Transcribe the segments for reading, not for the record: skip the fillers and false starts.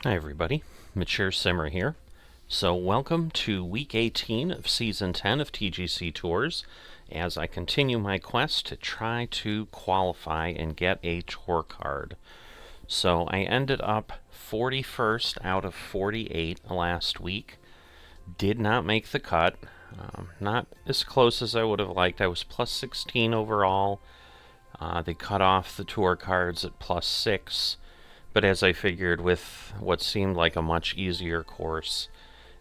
Hi everybody, Mature Simmer here. So welcome to week 18 of season 10 of TGC Tours as I continue my quest to try to qualify and get a tour card. So I ended up 41st out of 48 last week. Did not make the cut. Not as close as I would have liked. I was plus 16 overall. They cut off the tour cards at plus 6. But as I figured, with what seemed like a much easier course,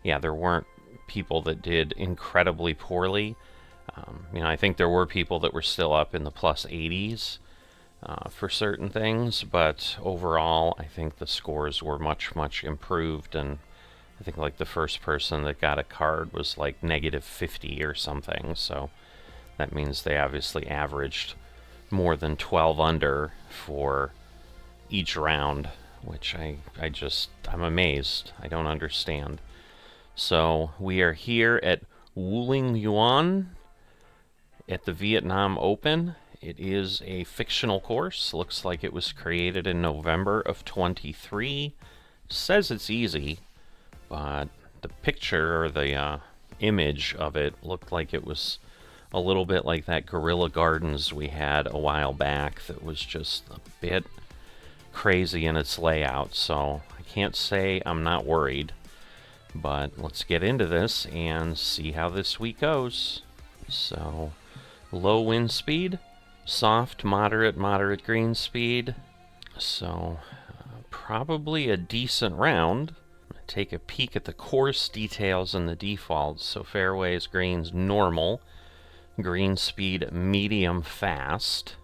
yeah, there weren't people that did incredibly poorly. I think there were people that were still up in the plus 80s for certain things, but overall, I think the scores were much, much improved, and I think like the first person that got a card was like negative 50 or something, so that means they obviously averaged more than 12 under for each round, which I'm amazed. I don't understand. So we are here at Wuling Yuan at the Vietnam Open. It is a fictional course. Looks like it was created in November of 23. Says it's easy, but the picture or the image of it looked like it was a little bit like that Guerrilla Gardens we had a while back that was just a bit crazy in its layout, so I can't say I'm not worried, but let's get into this and see how this week goes. So, low wind speed, soft, moderate green speed, so probably a decent round. Take a peek at the course details and the defaults. So fairways, greens, normal, green speed, medium, fast.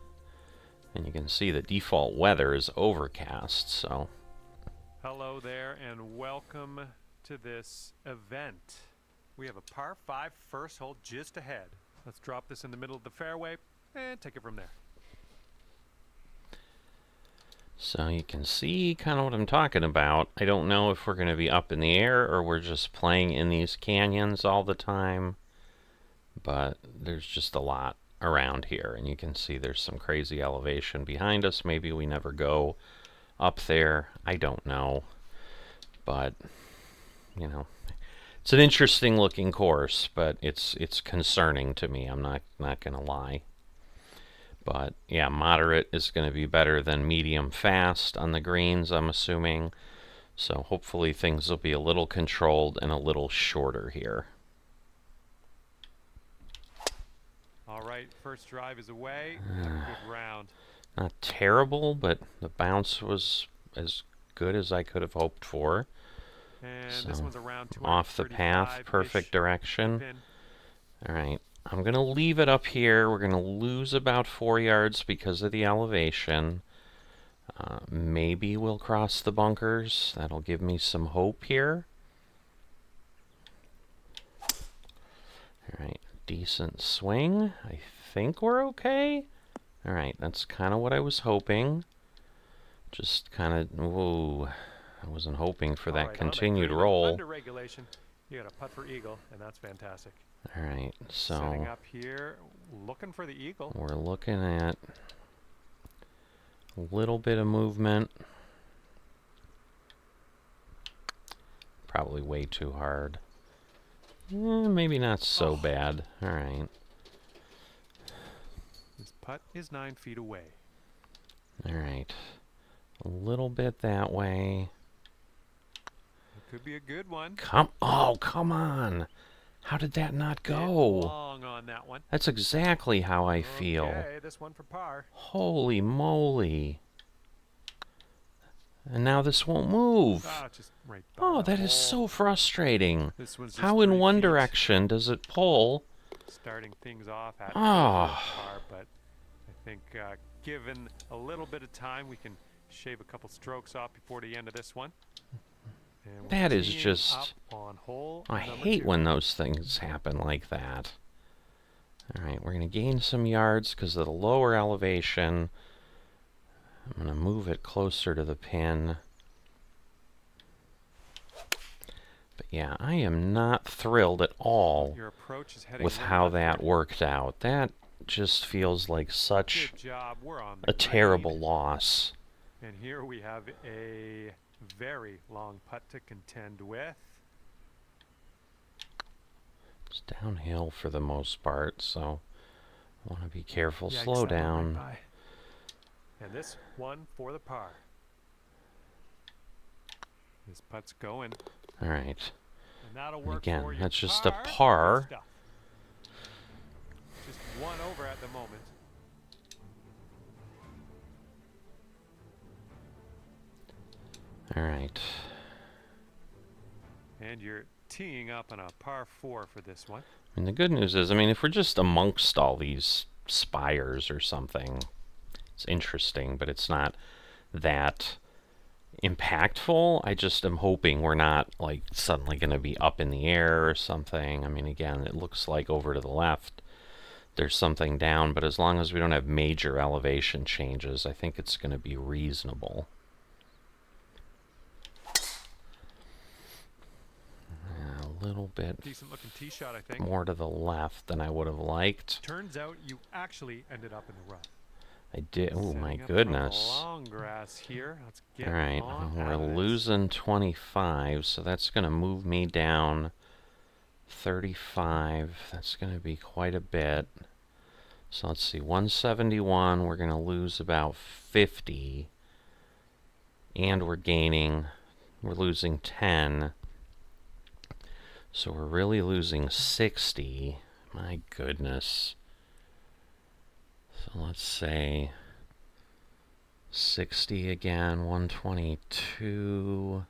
And you can see the default weather is overcast, so. Hello there and welcome to this event. We have a par 5 first hole just ahead. Let's drop this in the middle of the fairway and take it from there. So you can see kind of what I'm talking about. I don't know if we're going to be up in the air or we're just playing in these canyons all the time, but there's just a lot around here, and you can see there's some crazy elevation behind us. Maybe we never go up there. I don't know, but it's an interesting looking course, but it's concerning to me. I'm not gonna lie. But yeah, moderate is going to be better than medium fast on the greens, I'm assuming. So hopefully things will be a little controlled and a little shorter here. All right, first drive is away. Good round. Not terrible, but the bounce was as good as I could have hoped for. And so this one's around off the path, perfect direction. All right, I'm going to leave it up here. We're going to lose about 4 yards because of the elevation. Maybe we'll cross the bunkers. That'll give me some hope here. All right. Decent swing. I think we're okay. Alright, that's kind of what I was hoping. Just kind of, whoa, I wasn't hoping for that continued roll. Under regulation, you got a putt for eagle, and that's fantastic. Alright, so setting up here, looking for the eagle. We're looking at a little bit of movement. Probably way too hard. Maybe not so bad. All right. This putt is 9 feet away. All right. A little bit that way. It could be a good one. Come on. How did that not go? Long on that one. That's exactly how I feel. Okay, this one for par. Holy moly. And now this won't move. Just right that is so frustrating. This one's just how in one feet. direction does it pull? Starting things off at par, but I think given a little bit of time, we can shave a couple strokes off before the end of this one. And that is just... on hole I hate when those things happen like that. Alright, we're going to gain some yards because of the lower elevation. I'm going to move it closer to the pin. But yeah, I am not thrilled at all with how that worked out. That just feels like such a terrible loss. And here we have a very long putt to contend with. It's downhill for the most part, so I want to be careful. Yikes, Slow that went down. right by. And this one for the par. This putt's going. All right. And that'll And work again, for you. that's just a Good par. stuff. Just one over at the moment. All right. And you're teeing up on a par 4 for this one. And the good news is, I mean, if we're just amongst all these spires or something, it's interesting, but it's not that impactful. I just am hoping we're not like suddenly going to be up in the air or something. I mean, again, it looks like over to the left there's something down, but as long as we don't have major elevation changes, I think it's going to be reasonable. A little bit Decent looking tee shot, I think. more to the left than I would have liked. Turns out you actually ended up in the rough. I did. Oh my Setting up from goodness. long grass here. Let's get All right, on we're out of this. losing 25, so that's going to move me down 35. That's going to be quite a bit. So let's see, 171, we're going to lose about 50. And we're losing 10. So we're really losing 60. My goodness. So let's say 60 again, 122.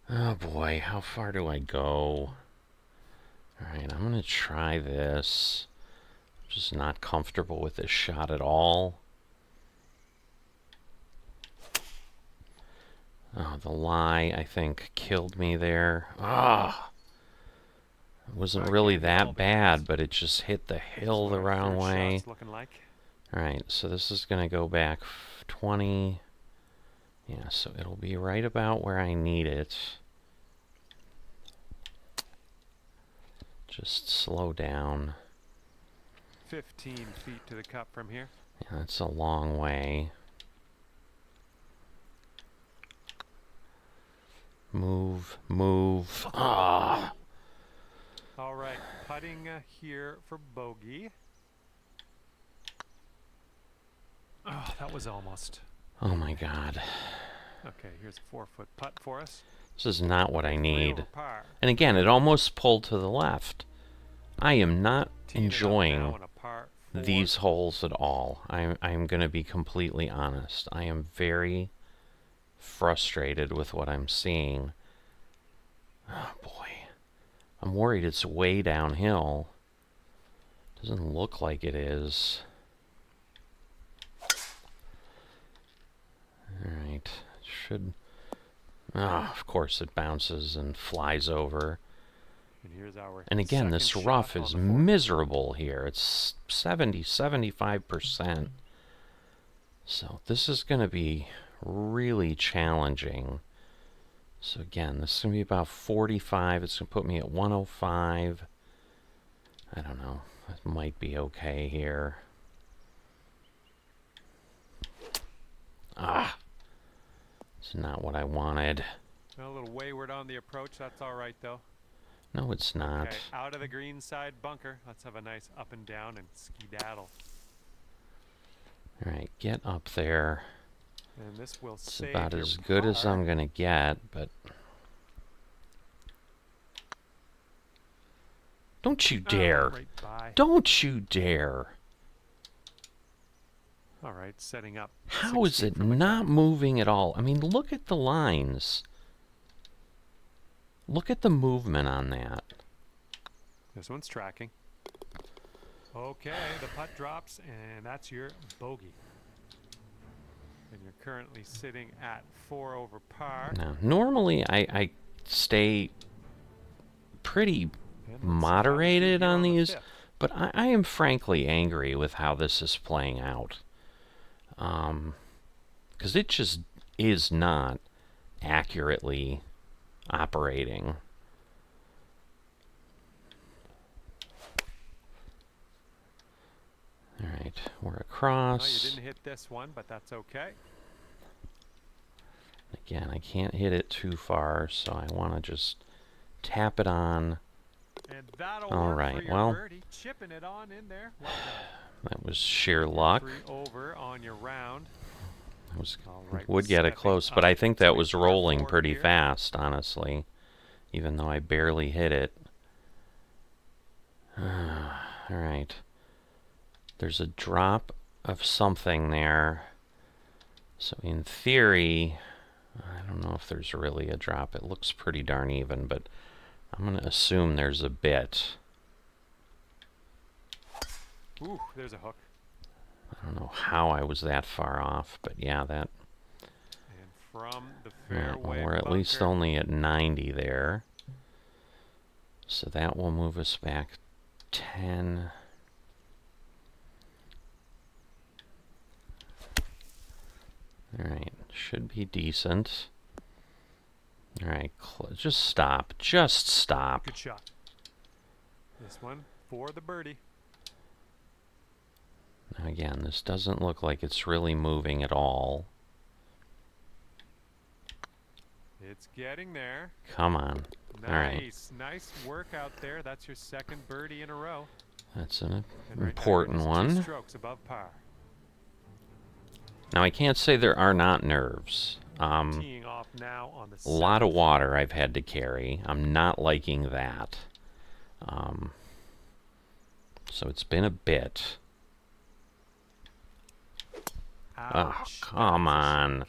Oh boy, how far do I go? Alright, I'm going to try this. I'm just not comfortable with this shot at all. Oh, the lie, I think, killed me there. Ah! It wasn't really that bad, but it just hit the hill the wrong way. Alright, so this is going to go back 20. Yeah, so it'll be right about where I need it. Just slow down. 15 feet to the cup from here. Yeah, that's a long way. Move, move. Ah! All right, putting here for bogey. Oh, that was almost. Oh my god. Okay, here's a 4-foot putt for us. This is not what I 3 need. over par. And again, it almost pulled to the left. I am not Teeing it up enjoying now on a par 4. these holes at all. I'm going to be completely honest. I am very frustrated with what I'm seeing. Oh boy. I'm worried it's way downhill. Doesn't look like it is. Alright. Should... Ah, of course it bounces and flies over. And here's our And again, this second rough shot is on the 4th. miserable here. It's 75%. So this is going to be really challenging. So again, this is going to be about 45. It's going to put me at 105. I don't know. It might be okay here. Ah! It's not what I wanted. A little wayward on the approach. That's all right, though. No, it's not. Okay, out of the green side bunker. Let's have a nice up and down and skedaddle. Alright, get up there. And this will It's save about your as good as par. I'm going to get, but... Don't you dare! Right by. Don't you dare! All right, setting up. How is 16 it from the not cup. moving at all? I mean, look at the lines. Look at the movement on that. This one's tracking. Okay, the putt drops, and that's your bogey. And you're currently sitting at 4 over par. Now, normally I stay pretty And let's see how we do moderated here on the these, 5th. but I am frankly angry with how this is playing out. Because it just is not accurately operating. Alright, we're No, you across. didn't hit this one, but that's okay. Again, I can't hit it too far, so I want to just tap it on. And that'll All work right, for your well, birdie. Chipping it on in there. Well done. that was sheer luck. 3 over on your round. I All right, would get it stepping close, but up I think to that a was par rolling 4 pretty here. fast, honestly, even though I barely hit it. All right. There's a drop of something there. So in theory, I don't know if there's really a drop. It looks pretty darn even, but I'm going to assume there's a bit. Ooh, there's a hook. I don't know how I was that far off, but yeah, that... And from the Right, fairway well, we're at least bunker. only at 90 there. So that will move us back 10. Alright, should be decent. Alright, just stop. Just stop. Good shot. This one for the birdie. Now again, this doesn't look like it's really moving at all. It's getting there. Come on. Alright. Nice work out there. That's your second birdie in a row. That's an And right important now you're just 2 one. strokes above par. Now I can't say there are not nerves. Teeing off now on the A lot of 7th. water I've had to carry. I'm not liking that. So it's been a bit. Oh, Ouch. come That's a on.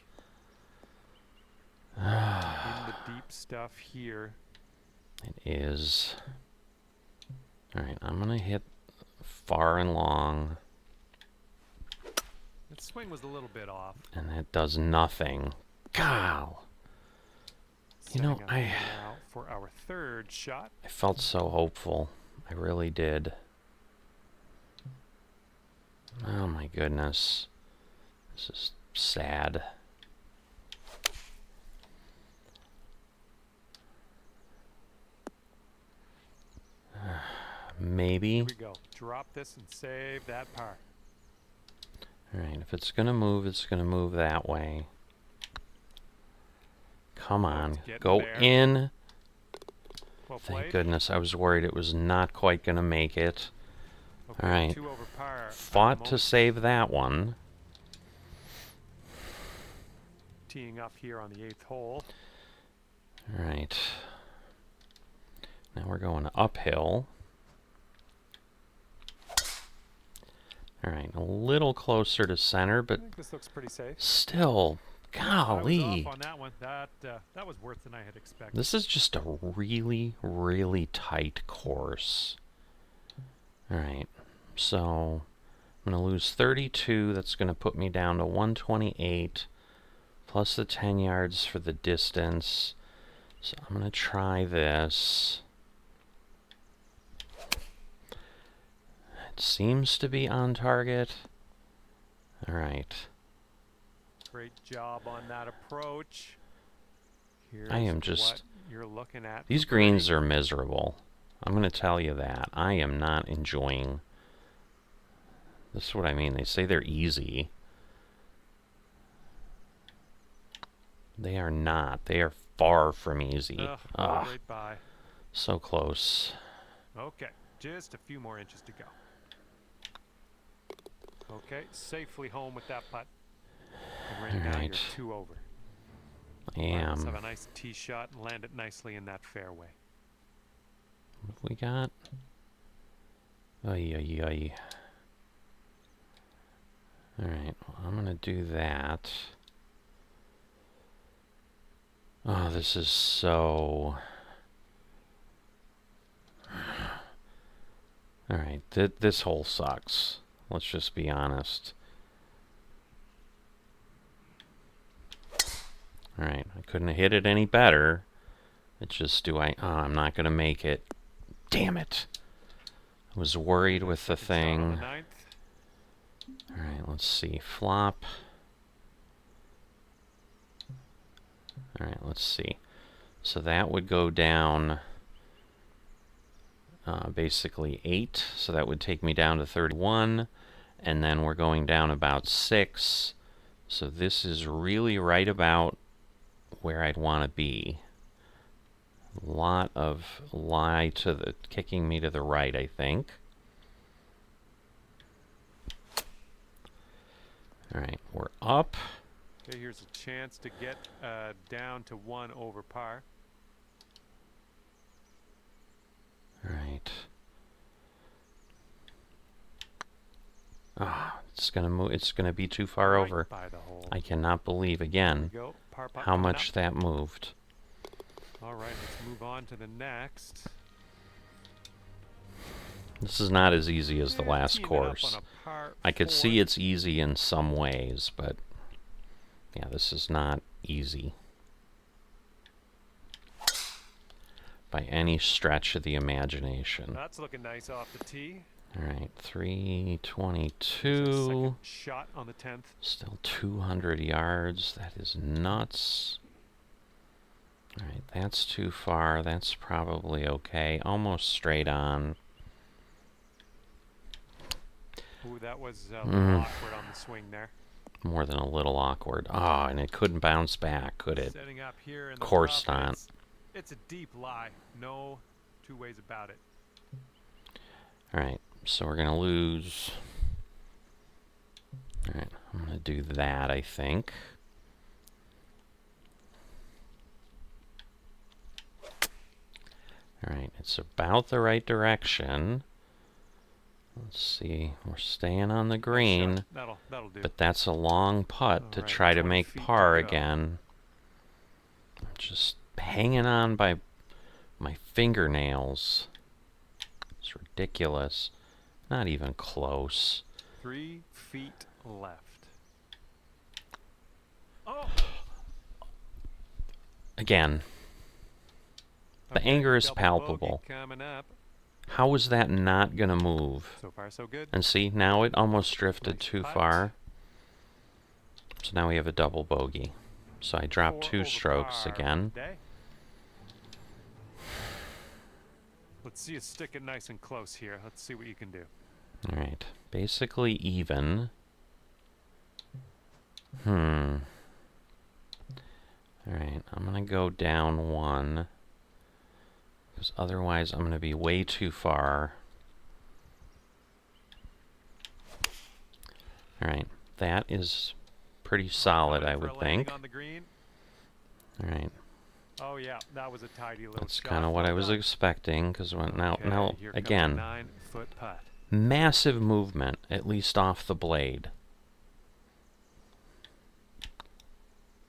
in the deep stuff here. It is. Alright, I'm going to hit far and long, That swing was a little bit off. and that does nothing. Gal! You know, Setting up now for our 3rd shot. I felt so hopeful. I really did. Oh my goodness. This is sad. Maybe. Here we go. Drop this and save that par. Alright, if it's gonna move that way. Come on, getting go there. in. Well Thank played. goodness, I was worried it was not quite gonna make it. Okay, Alright, 2 over par. at the fought to moment. save that one. Teeing up here on the 8th hole. Alright. Now we're going uphill. Alright, a little closer to center, I but think this looks pretty safe. still, I was golly. off on that one. That was worse than I had expected. This is just a really, really tight course. Alright, so I'm going to lose 32. That's going to put me down to 128, plus the 10 yards for the distance. So I'm going to try this. It seems to be on target. Alright. Great job on that approach. Here's I am what just... you're looking at. These greens are miserable. I'm going to tell you that. I am not enjoying... This is what I mean. They say they're easy. They are not. They are far from easy. Ugh, Ugh, right by. so close. Okay, just a few more inches to go. Okay, safely home with that putt. And right now you're Alright. 2 over. I Let's am. have a nice tee shot and land it nicely in that fairway. What have we got? Ay, ay, ay. Alright, well, I'm going to do that. Oh, this is so... Alright, this hole sucks. Let's just be honest. Alright, I couldn't have hit it any better. It's just, oh, I'm not going to make it. Damn it! I was worried with the Second shot on thing. the 9th. Alright, let's see. Flop. Alright, let's see. So that would go down basically 8. So that would take me down to 31. And then we're going down about 6. So this is really right about where I'd want to be. A lot of lie to the kicking me to the right, I think. All right, we're up. Okay, here's a chance to get down to 1 over par. All right. Ah, it's gonna move. It's gonna be too far Right over. by the hole. I cannot believe There again we go. Par putt how coming much up. that moved. All right, let's move on to the next. This is not as easy as the last Teeing it up on course. a par I could 4. see it's easy in some ways, but yeah, this is not easy by any stretch of the imagination. That's looking nice off the tee. All right, Second 322. shot on the 10th. Still 200 yards. That is nuts. All right, that's too far. That's probably okay. Almost straight on. Ooh, that was a little awkward on the swing there. More than a little awkward. Ah, and it couldn't bounce back, could it? Setting up here in Of the course rough, not. It's a deep lie. No two ways about it. All right, so we're going to lose. All right, I'm going to do that, I think. All right, it's about the right direction. Let's see, we're staying on the green, That'll do. but that's a long putt to All right, try to 20 make feet to par go. again. I'm just hanging on by my fingernails. It's ridiculous. Not even close. 3 feet left. Oh! Again, the Okay, anger is double palpable. bogey coming up. How is that not going to move? So far, so good. And see, now it almost drifted Nice too putt. far. So now we have a double bogey. So I dropped 4 2 over strokes par again. today. Let's see you stick it nice and close here. Let's see what you can do. All right, basically even. All right, I'm going to go down 1. Because otherwise I'm going to be way too far. All right, that is pretty solid, Coming I in for a would landing think. on the green. All right, Oh yeah, that was a tidy little that's shot. kind of what Well I was done. expecting. Because now Okay, here comes a again, 9-foot putt. massive movement, at least off the blade.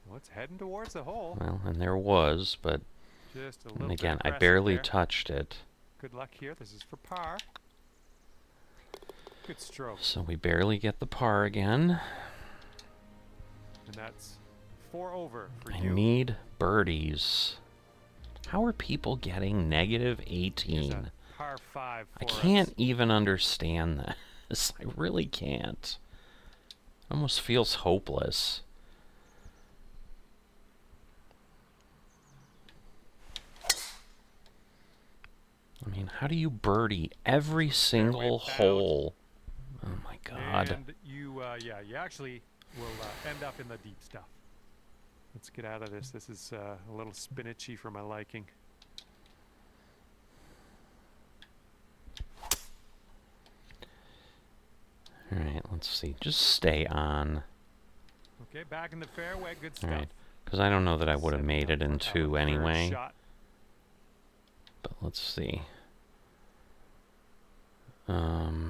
Well, it's heading towards the hole. Well, and there was, but Just a and little again, bit I aggressive barely there. touched it. Good luck here. This is for par. Good stroke. So we barely get the par again. And that's 4 over for I you. need birdies. How are people getting negative Here's 18? a par 5 for I can't us. even understand this. I really can't. Almost feels hopeless. I mean, how do you birdie every single bound. hole? Oh my God. And you, yeah, you actually will end up in the deep stuff. Let's get out of this. This is a little spinachy for my liking. All right, let's see. Just stay on. Okay, back in the fairway. Good All stuff. right, because I don't know that I would have Setting made up it in for 2 our third anyway. shot. But let's see. All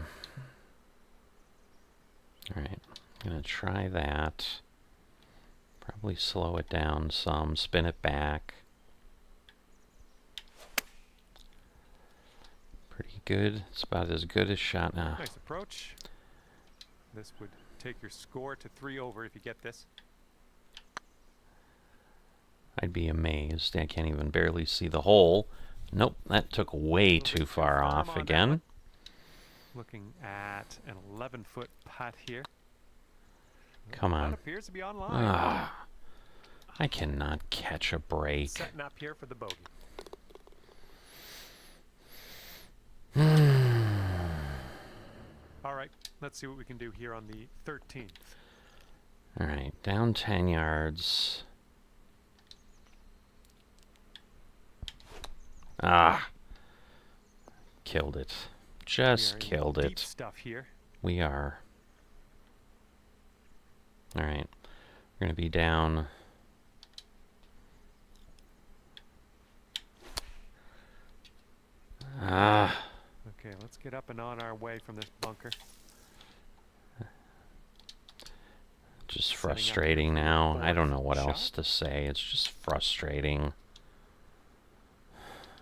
right, I'm gonna try that. Probably slow it down some, spin it back. Pretty good. It's about as good a shot now. Nice approach. This would take your score to 3 over if you get this. I'd be amazed. I can't even barely see the hole. Nope, that took way too far firm off on that again. one. Looking at an 11-foot putt here. Come That on. appears to be online. Ah, I cannot catch a break. Setting up here for the bogey. All right, let's see what we can do here on the 13th. All right, down 10 yards. Ah, killed it. We Just are in the killed deep it. stuff here. We are. Alright. We're going to be down. Ah. Okay, let's get up and on our way from this bunker. Just Setting up frustrating here for your now. I don't fourth know what shot. else to say. It's just frustrating.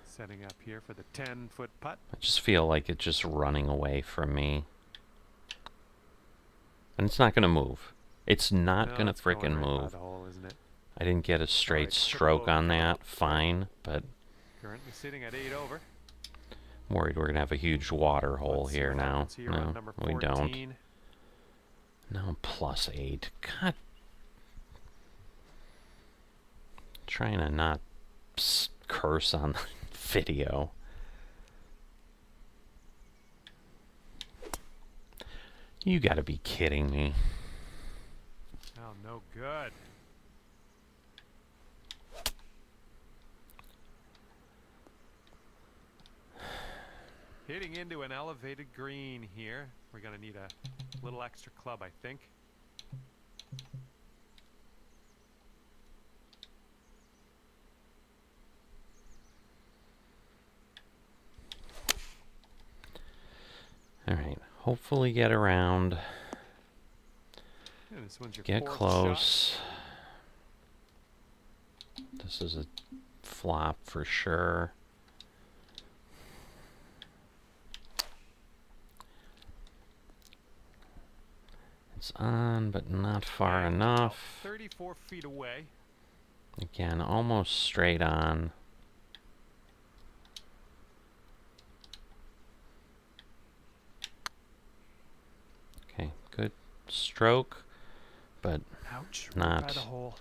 Setting up here for the 10-foot putt. I just feel like it's just running away from me. And it's not going to move. It's not No, going to it's going frickin' right by move. the hole, isn't it? I didn't get a straight Alright, stroke triple on bogey. that. Fine, but Currently sitting at 8 over. I'm worried we're going to have a huge water hole Let's see here what now. happens here on No, number we 14. don't. No, +8. God. Trying to not curse on the video. You gotta be kidding me. Oh, no good. Hitting into an elevated green here. We're going to need a little extra club, I think. Alright, hopefully get around. And this one's your Get fourth close. This is a flop for sure. It's on, but not far And enough. about 34 feet away. Again, almost straight on. Okay, good stroke, but Ouch, right not by the hole.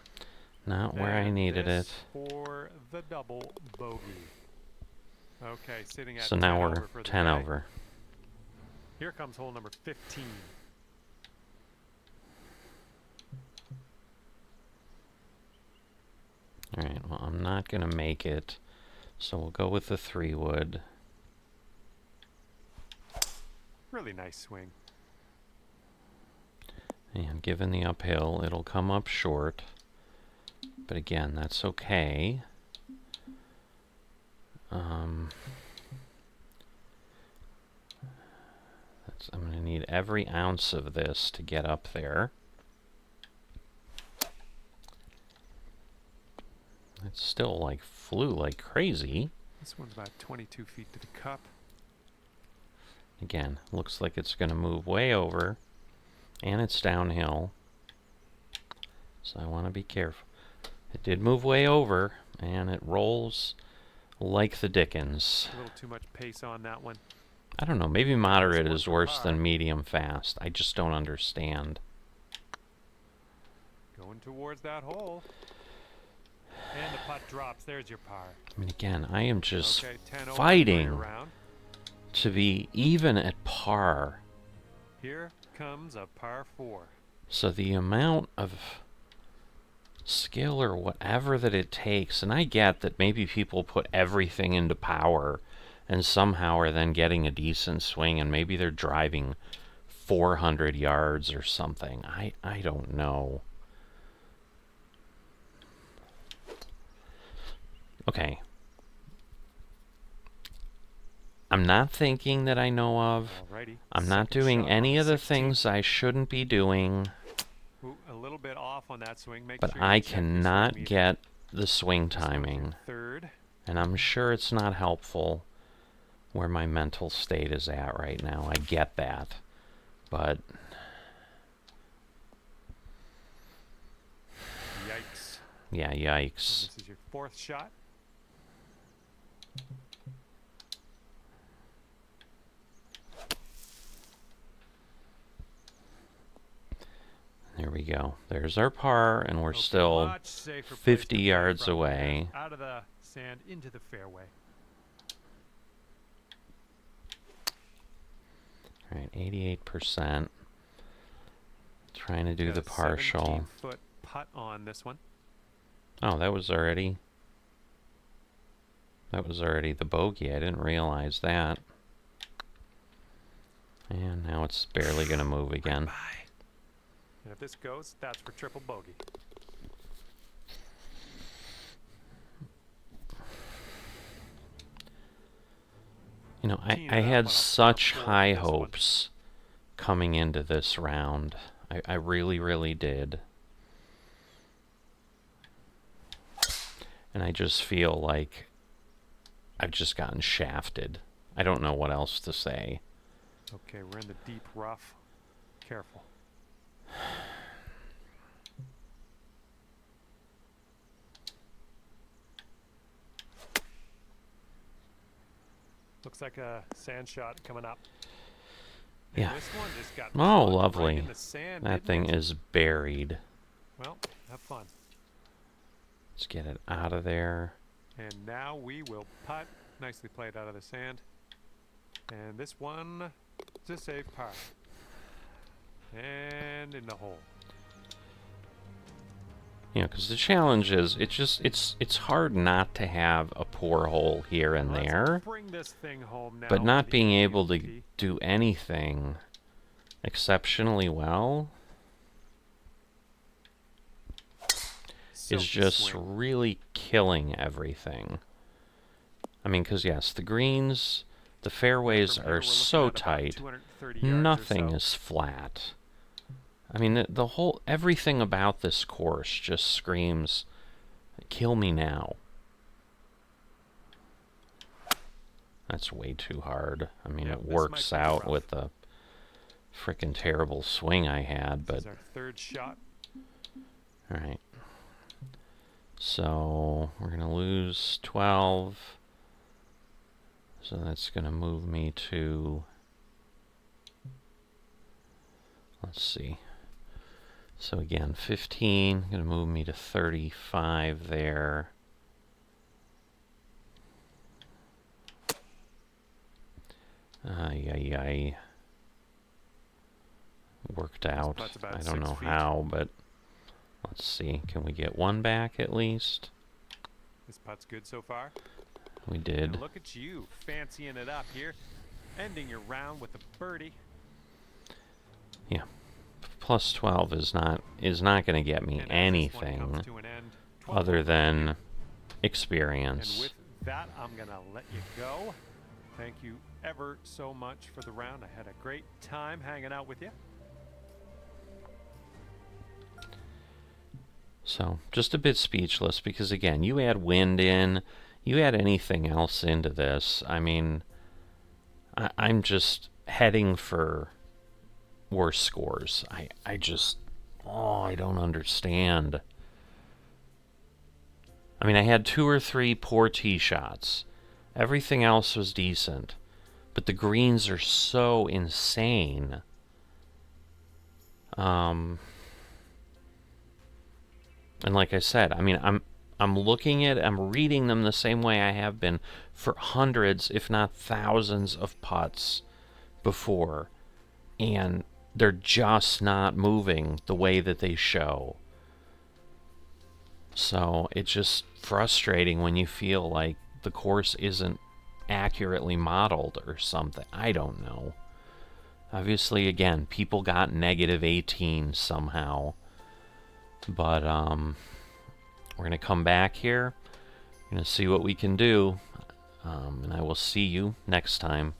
not where I And needed this it. for the double bogey. Okay, sitting at So 10 now we're over for the 10 day. over. Here comes hole number 15. Alright, well, I'm not going to make it, so we'll go with the 3-wood. Really nice swing. And given the uphill, it'll come up short. But again, that's okay. I'm going to need every ounce of this to get up there. It still like flew like crazy. This one's about 22 feet to the cup. Again, looks like it's going to move way over. And it's downhill. So I want to be careful. It did move way over, and it rolls like the dickens. A little too much pace on that one. I don't know, maybe moderate one is for worse par. than medium fast. I just don't understand. Going towards that hole. And the putt drops. There's your par. I mean, again, I am just Okay, 10 over for fighting your round. to be even at par. Here comes a par 4. So the amount of skill or whatever that it takes, and I get that maybe people put everything into power and somehow are then getting a decent swing, and maybe they're driving 400 yards or something. I don't know. Okay. I'm not thinking that I know of. Alrighty. I'm not Second doing shot any on of the 16. things I shouldn't be doing, Ooh, a little bit off on that swing. Make but sure you I check your swing cannot meter. get the swing This one's your timing. third. And I'm sure it's not helpful where my mental state is at right now. I get that. But Yikes. yeah, And yikes. this is your fourth shot. There we go. There's our par, and we're Okay, still much safer place 50 to play yards from here. away. Out of the sand into the fairway. All right, 88%. Trying to do Got the a partial. 17-foot putt on this one. Oh, that was already. That was already the bogey. I didn't realize that. And now it's barely going to move again. Bye. And if this goes, that's for triple bogey. You know, I had such high hopes coming into this round. I really, really did. And I just feel like I've just gotten shafted. I don't know what else to say. Okay, we're in the deep rough. Careful. Looks like a sand shot coming up. And Yeah. this one just got Oh, right lovely. in the sand, That thing is buried. Well, have fun. Let's get it out of there. And now we will putt. Nicely played out of the sand. And this one is a safe par. And in the hole. You know, because the challenge is, it's hard not to have a poor hole here and there, Bring this thing home now but not with being the able to EUP. do anything exceptionally well is Silky just swing. really killing everything. I mean, because yes, the greens, the fairways From here, are we're looking so at about tight, 230 yards or nothing so. is flat. I mean, the whole, everything about this course just screams, kill me now. That's way too hard. I mean, Yep, it this works might be out rough. with the frickin' terrible swing I had, This but is our third shot. alright. So, we're going to lose 12. So that's going to move me to, let's see. So again, 15, going to move me to 35 there. Ay. Worked out. putt's about I don't 6 know feet. how, but let's see. Can we get one back at least? This putt's good so far. We did. And look at you, fancying it up here. Ending your round with a birdie. Yeah. Plus 12 is not going to get me And as this one anything comes to an end, 12 other over than here. And experience. with that, I'm going to let you go. Thank you ever so much for the round. I had a great time hanging out with you. So, just a bit speechless because, again, you add wind in, you add anything else into this. I mean, I'm just heading for worse scores. I just, I don't understand. I mean, I had 2 or 3 poor tee shots. Everything else was decent. But the greens are so insane. And like I said, I mean, I'm looking at, I'm reading them the same way I have been for hundreds, if not thousands of putts before. And they're just not moving the way that they show. So it's just frustrating when you feel like the course isn't accurately modeled or something. I don't know. Obviously, again, people got negative 18 somehow. But we're going to come back here. We're going to see what we can do. And I will see you next time.